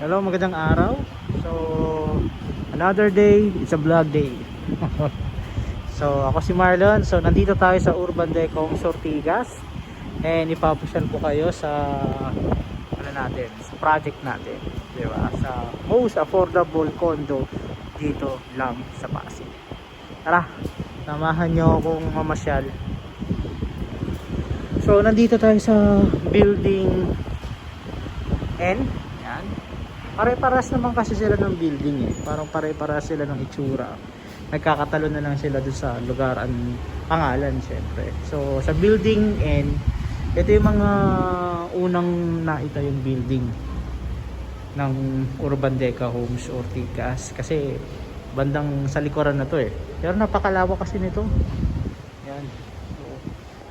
Hello, magandang araw. So, another day, it's a vlog day. So, ako si Marlon. So, nandito tayo sa Urban Decom Sortigas. And ipapasyal ko kayo sa sa project natin, 'di ba? Sa most affordable condo dito lang sa Pasig. Tara, samahan niyo akong mamasyal. So, nandito tayo sa building N. Yan. Pare-paras naman kasi sila ng building eh. Parang pare-paras sila ng itsura. Nagkakatalo na lang sila dun sa lugar ang pangalan syempre. So sa building N, ito yung mga unang naita yung building ng Urban Deca Homes Ortigas. Kasi bandang sa likuran na to eh. Pero napakalawak kasi nito. Yan. So,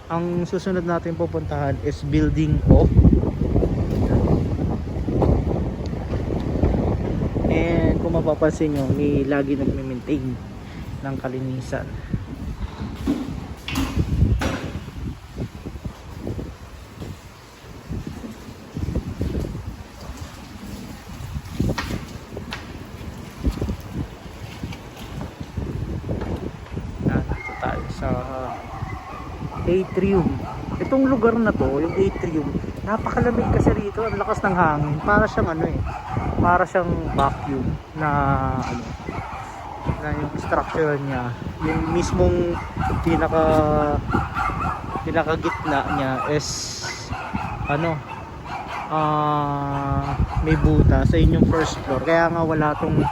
ang susunod natin pupuntahan is building O. And kung mapapansin nyo, may lagi nagme-maintain ng kalinisan. Nandito tayo sa atrium. Itong lugar na to, yung atrium, napakalamig kasi rito. Ang lakas ng hangin. Para siyang para siyang vacuum na na yung structure niya, yung mismong pinaka gitna niya is may buta sa inyong first floor, kaya nga wala tong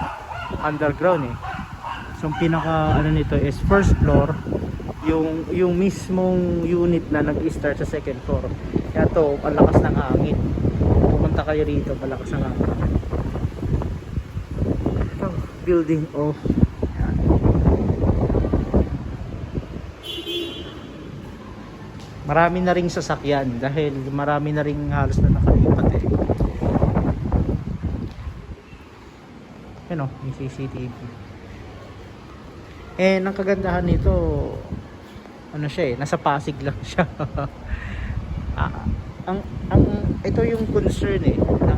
underground eh. So pinaka nito is first floor, yung mismong unit na nag-start sa second floor. Kaya to, ang lakas ng hangin. Pumunta kayo rito, malakas ng hangin. Building of marami na ring sasakyan dahil marami na ring halos na nakalipat eh. Ano, yung CCTV. And ang kagandahan nito, siya eh, nasa Pasig lang siya. ang ito yung concern eh ng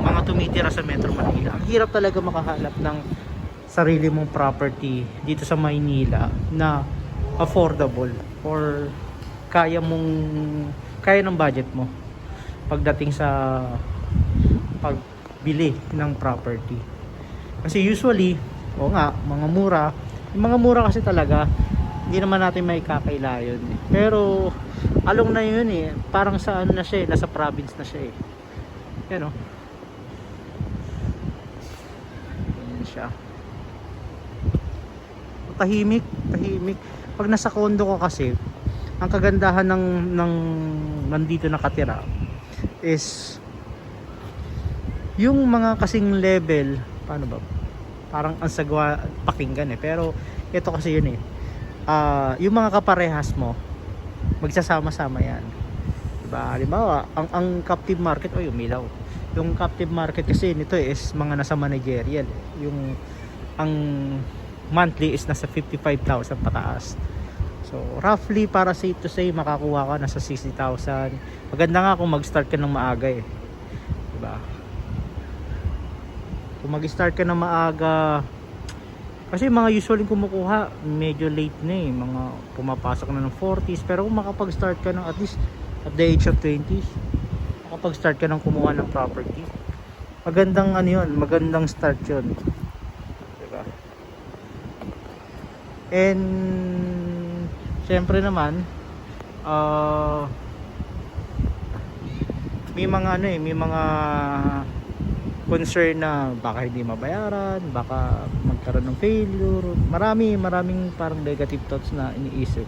mga tumitira sa Metro Manila. Ang hirap talaga makahanap ng sarili mong property dito sa Maynila na affordable or kaya ng budget mo pagdating sa pagbili ng property. Kasi usually, mga mura. Yung mga mura kasi talaga hindi naman natin may kakaila yun eh. Pero along na yun eh, parang sa na siya eh, nasa province na siya eh. Yan o. Yan siya. Tahimik. Pag nasa condo ka kasi, ang kagandahan ng nandito nakatira is yung mga kasing level, paano ba? Parang ang sagwa pakinggan eh. Pero ito kasi yun eh. Yung mga kaparehas mo, magsasama-sama yan. Diba? Halimbawa, ang captive market, umilaw. Yung captive market kasi nito is mga nasa managerial. Yung ang monthly is nasa 55,000 pataas. So roughly, para safe to say, makakuha ka nasa 60,000. Maganda nga kung mag-start ka ng maaga eh. Diba? Kung mag-start ka ng maaga, kasi mga usually kumukuha medyo late na eh, mga pumapasok na ng 40s. Pero kung makapag-start ka ng at least at the age of 20s, makapag-start ka ng kumuha ng property, magandang magandang start yun, diba? And syempre naman, may mga concern na baka hindi mabayaran, baka magkaroon ng failure. Maraming parang negative thoughts na iniisip.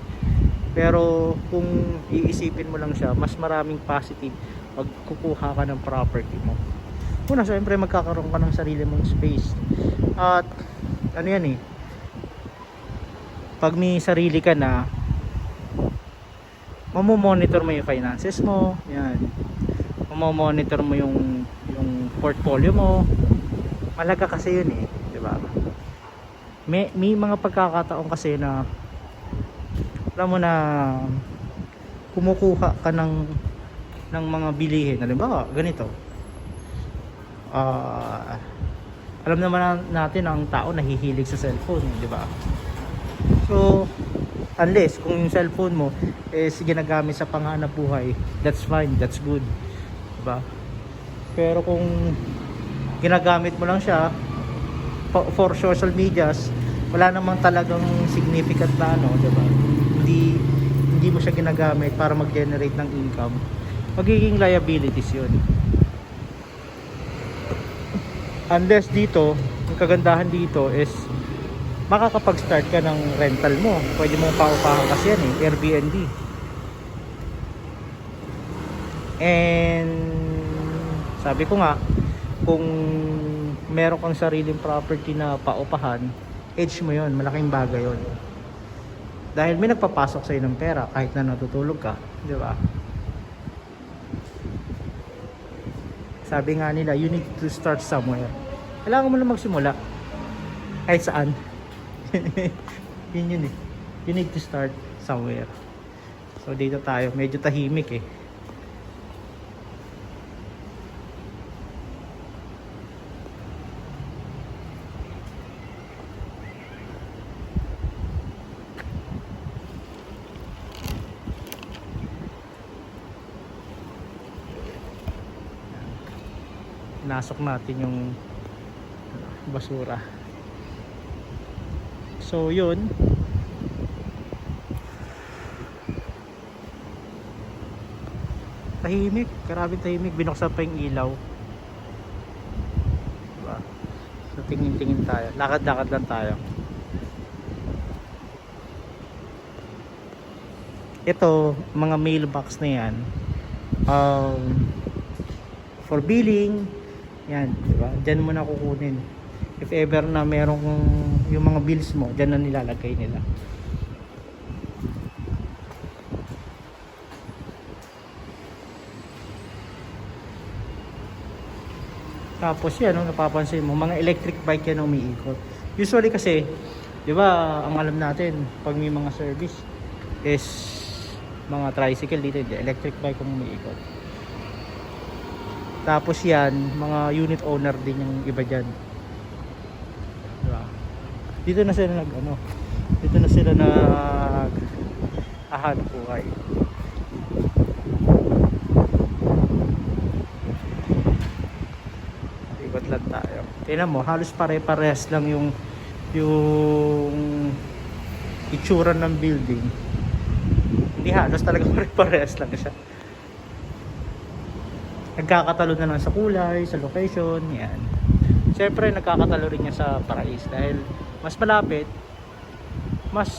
Pero kung iisipin mo lang siya, mas maraming positive pag kukuha ka ng property mo. Una, syempre magkakaroon ka ng sarili mong space. At pag may sarili ka na, mamomonitor mo yung finances mo, yan. Mamomonitor mo yung portfolio mo. Malaga kasi yun eh, di ba? May mga pagkakataon kasi na alam mo na kumukuha ka ng ng mga bilihin. Halimbawa, ganito. Ah, alam naman natin ang tao nahihilig sa cellphone, di ba? So, unless kung yung cellphone mo is ginagamit sa panghanap buhay, that's fine, that's good, di ba? Pero kung ginagamit mo lang siya for social medias, wala namang talagang significant na ano, di ba? Hindi mo siya ginagamit para mag-generate ng income, magiging liabilities yun. Unless dito, yung kagandahan dito is makakapag-start ka ng rental mo. Pwede mong paupahan kasi yan Airbnb. And sabi ko nga, kung meron kang sariling property na paupahan, edge mo yon, malaking bagay yon. Dahil may nagpapasok sa'yo ng pera kahit na natutulog ka, di ba? Sabi nga nila, you need to start somewhere. Kailangan mo lang magsimula kahit saan. Yun you need to start somewhere. So dito tayo, medyo tahimik eh. Nasok natin yung basura. So yun, tahimik, karabing tahimik. Binuksan pa yung ilaw, diba? So tingin-tingin tayo, lakad-lakad lang tayo. Ito, mga mailbox na yan, for billing yan, diba? Diyan mo na kukunin if ever na merong yung mga bills mo, diyan na nilalagay nila. Tapos yan, napapansin mo, mga electric bike yan ang umiikot. Usually kasi, di ba, ang alam natin pag may mga service is mga tricycle, dito electric bike ang umiikot. Tapos yan, mga unit owner din yung iba dyan, diba? Dito na sila dito na sila nag-ahanap buhay. Ikot lang tayo. Tingnan mo, halos pare-parehas lang yung itsura ng building. Hindi halos, talaga pare-parehas lang siya. Nagkakatalo na lang sa kulay, sa location, yan. Siyempre nagkakatalo rin niya sa price dahil mas malapit, mas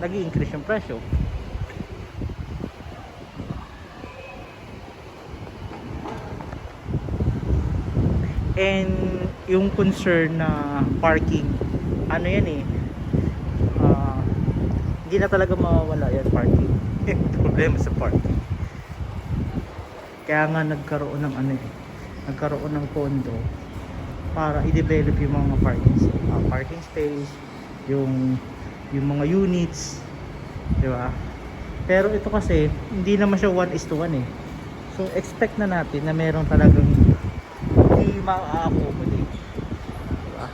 nag-i-increase yung presyo. And yung concern na parking, ano yan hindi na talaga mawawala yan, parking. Problema sa parking. Kaya nga nagkaroon ng pondo para i-develop yung mga parking space, yung mga units, di ba? Pero ito kasi hindi naman siya 1:1 eh. So expect na natin na meron talagang hindi ma-accommodate, di ba?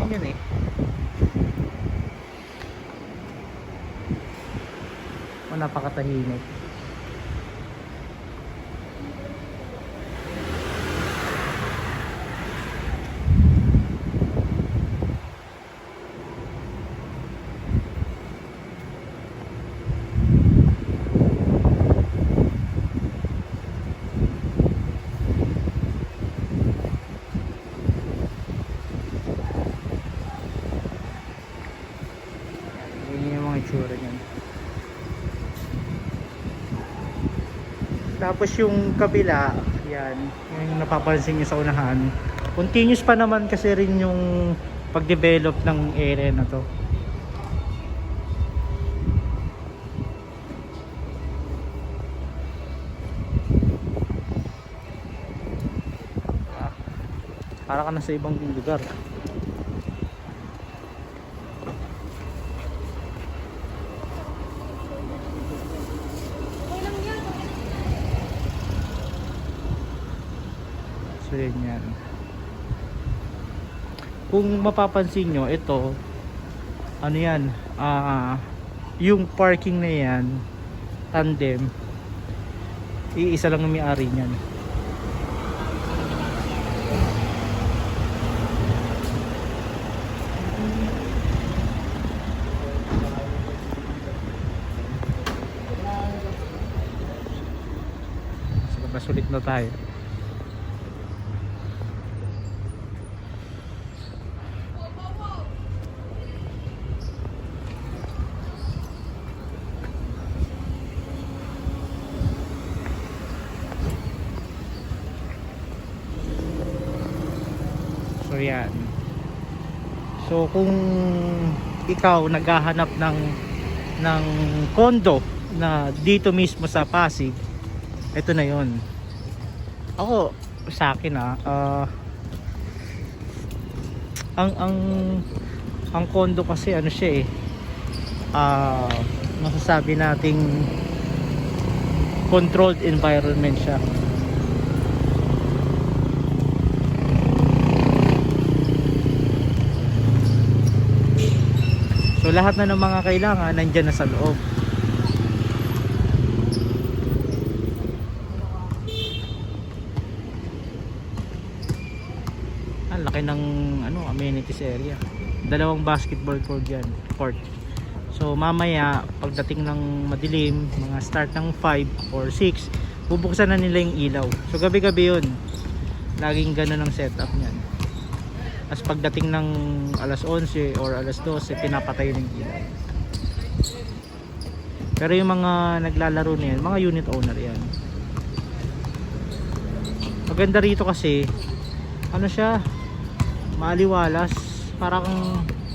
Yun eh. Napakatahimik. Tapos yung kabila, yan, yung napapansin nyo sa unahan, continuous pa naman kasi rin yung pag-develop ng area na to. Para ka na sa ibang lugar. rin yan. Kung mapapansin nyo, ito ano yan, yung parking na yan, tandem, iisa lang ang may-ari niyan. So, masulit na tayo. So yan. So kung ikaw naghahanap ng condo na dito mismo sa Pasig, ito na yon. Ako sa akin ang condo kasi ano siya masasabi nating controlled environment siya. So lahat na ng mga kailangan nandyan na sa loob. Ang laki ng amenities area. Dalawang basketball court. So mamaya pagdating ng madilim, mga start ng 5 or 6, bubuksan na nila yung ilaw. So gabi-gabi yun. Laging ganun ang setup niyan. As pagdating ng alas 11 or alas 12, pinapatay ng ilaw. Pero yung mga naglalaro na yan, mga unit owner yan. Maganda rito kasi ano siya, maaliwalas, parang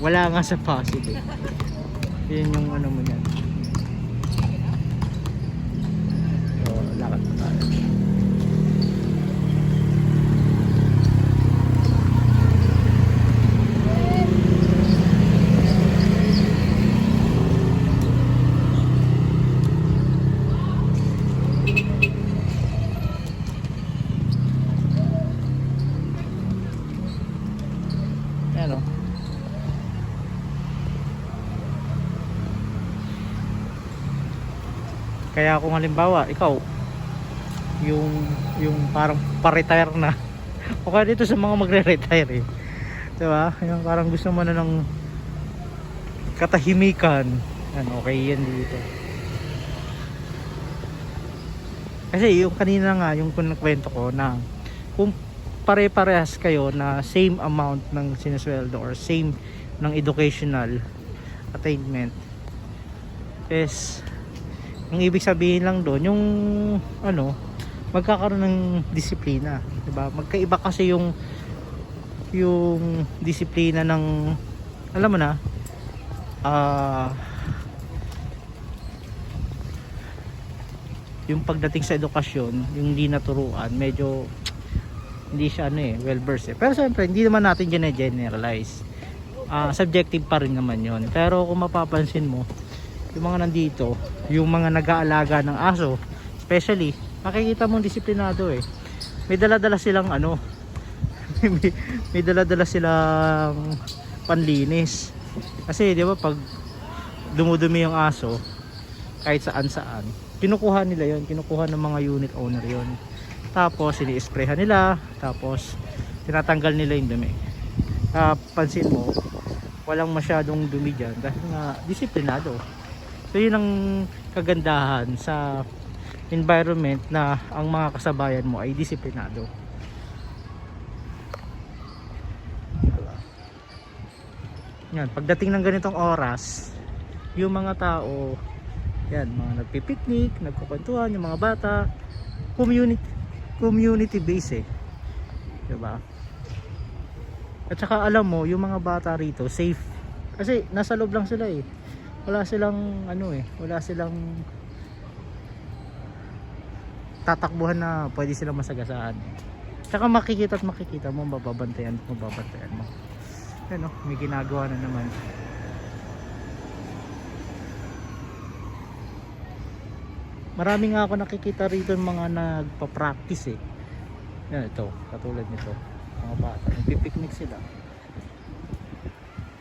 wala nga sa Pasig eh. Yun yung ano mo yan. So lakad pa tayo. Kaya kung halimbawa ikaw yung parang pa-retire na o kaya dito sa mga magre-retire diba? Yung parang gusto mo na ng katahimikan, okay yan dito. Kasi yung kanina nga yung kwento ko na kung pare-parehas kayo na same amount ng sinusweldo or same ng educational attainment is ang ibig sabihin lang doon yung magkakaroon ng disiplina, 'di ba? Magkaiba kasi yung disiplina ng alam mo na yung pagdating sa edukasyon, yung hindi naturuan, medyo hindi siya well versed Pero siyempre hindi naman natin generalize. Subjective pa rin naman 'yon. Pero kung mapapansin mo, yung mga nandito, yung mga nag-aalaga ng aso, especially, makikita mong disiplinado may dala-dala silang may dala-dala silang panlinis. Kasi di ba pag dumudumi yung aso kahit saan kinukuha nila yon, kinukuha ng mga unit owner yon, tapos ini-sprayhan nila, tapos tinatanggal nila yung dumi. Pansin mo walang masyadong dumi dyan dahil nga disiplinado. So yun ang kagandahan sa environment na ang mga kasabayan mo ay disiplinado. Yan, pagdating ng ganitong oras, yung mga tao, yan, mga nagpipiknik, nagkukwentuhan, yung mga bata, community base diba? At saka alam mo, yung mga bata rito, safe. Kasi nasa loob lang sila wala silang wala silang tatakbuhan na pwede silang masagasaan. Tsaka makikita mo, mababantayan mo. May ginagawa na naman. Marami nga ako nakikita rito mga nagpa-practice Yan, ito, katulad nito. Mga bata, nagpipiknik sila.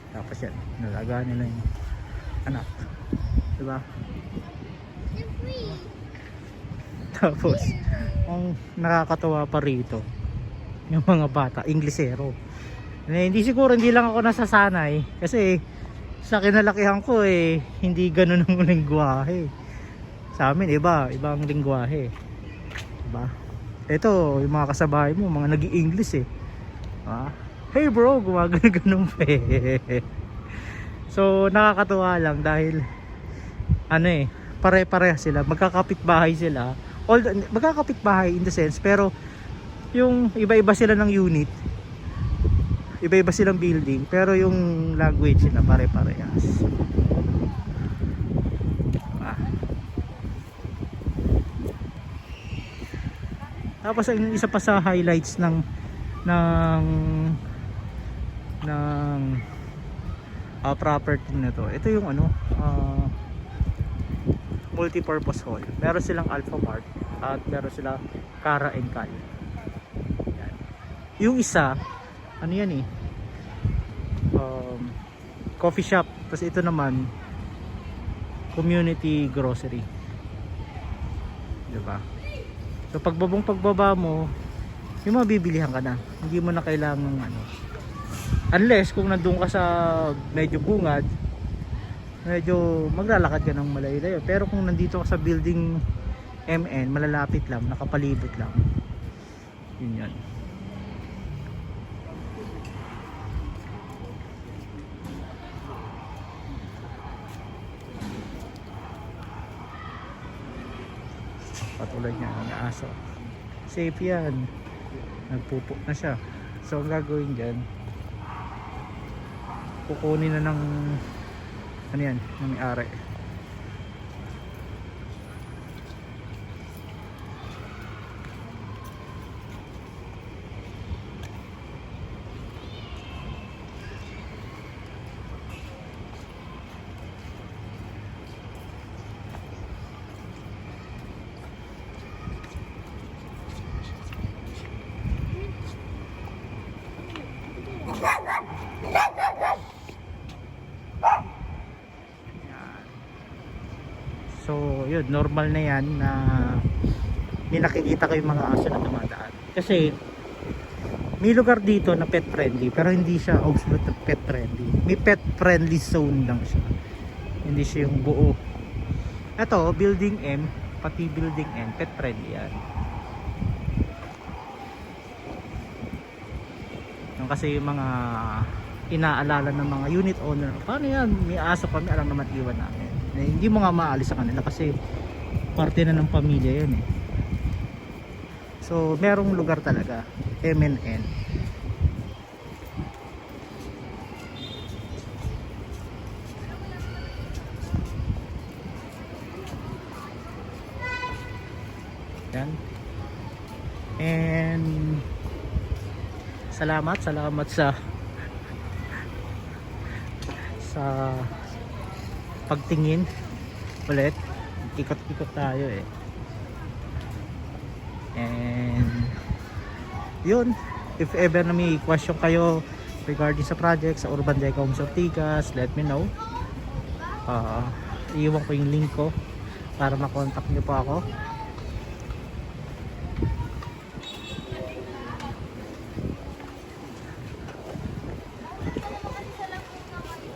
Tapos yan, nalagaan nila yung anak. Diba? Tapos, ang nakakatawa pa rito, yung mga bata, Inglesero. Hindi siguro, hindi lang ako nasasanay. Kasi, sa kinalakihan ko hindi ganun ang lingwahe. Sa amin, ibang lingwahe. Diba? Ito, yung mga kasabahay mo, mga nag-i-English hey bro, gumagano-ganun pa So, nakakatuwa lang dahil pare-pareha sila, magkakapit-bahay sila. Although, magkakapit-bahay in the sense, pero yung iba-iba sila ng unit, iba-iba silang building, pero yung language sila pare-parehas. Tapos ang isa pa sa highlights ng property na to, ito yung multi-purpose hall. Meron silang Alphamart at meron silang Cara and Cal. Yan. Yung isa, coffee shop. Tapos ito naman, community grocery. Diba? So pagbaba mo, yung mabibilihan ka na. Hindi mo na kailangan unless kung nandun ka sa medyo bungad, medyo maglalakad ka ng malayo-layo. Pero kung nandito ka sa building MN, malalapit lang, nakapalibot lang. Yun yan. Patulad niya ng aso. Safe yan. Nagpupo na siya. So ang gagawin dyan, kukunin na ng ng may-ari. So yun, normal na yan na may nakikita kayong mga aso na dumadaan. Kasi may lugar dito na pet friendly, pero hindi siya absolute pet friendly. May pet friendly zone lang siya, hindi siya yung buo. Ito, building M, pati building N, pet friendly yan. Yung kasi yung mga inaalala ng mga unit owner, paano yan, may aso kami, alam naman iwan namin. Hindi mo nga maalis sa kanila kasi parte na ng pamilya yun So merong lugar talaga, MNN. Yan. And salamat sa pagtingin ulit. Ikot-ikot tayo and yun, if ever na may question kayo regarding sa project sa Urban Deca Homes of Tigas, let me know. Iiwan ko yung link ko para makontak nyo po ako.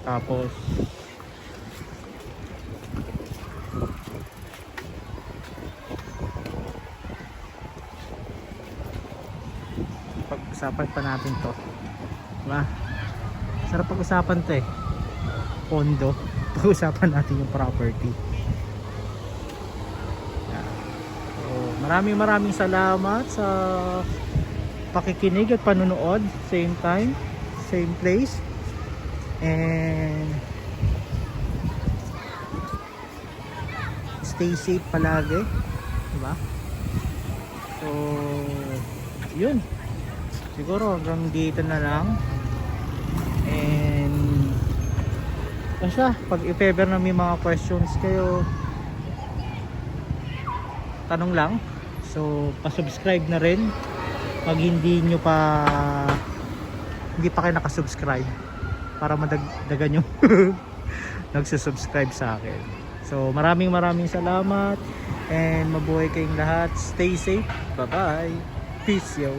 Tapos pag-usapan pa natin to, diba? Sarap pag-usapan to pondo. Pag-usapan natin yung property. So, maraming salamat sa pakikinig at panunood. Same time, same place, and stay safe palagi, diba? So yun, siguro hanggang dito na lang. And basta pag if ever na may mga questions kayo, tanong lang. So pa-subscribe na rin pag hindi pa kayo nakasubscribe para madagdagan yung nagsusubscribe sa akin. So maraming salamat and mabuhay kayong lahat. Stay safe. Bye bye. Peace yo.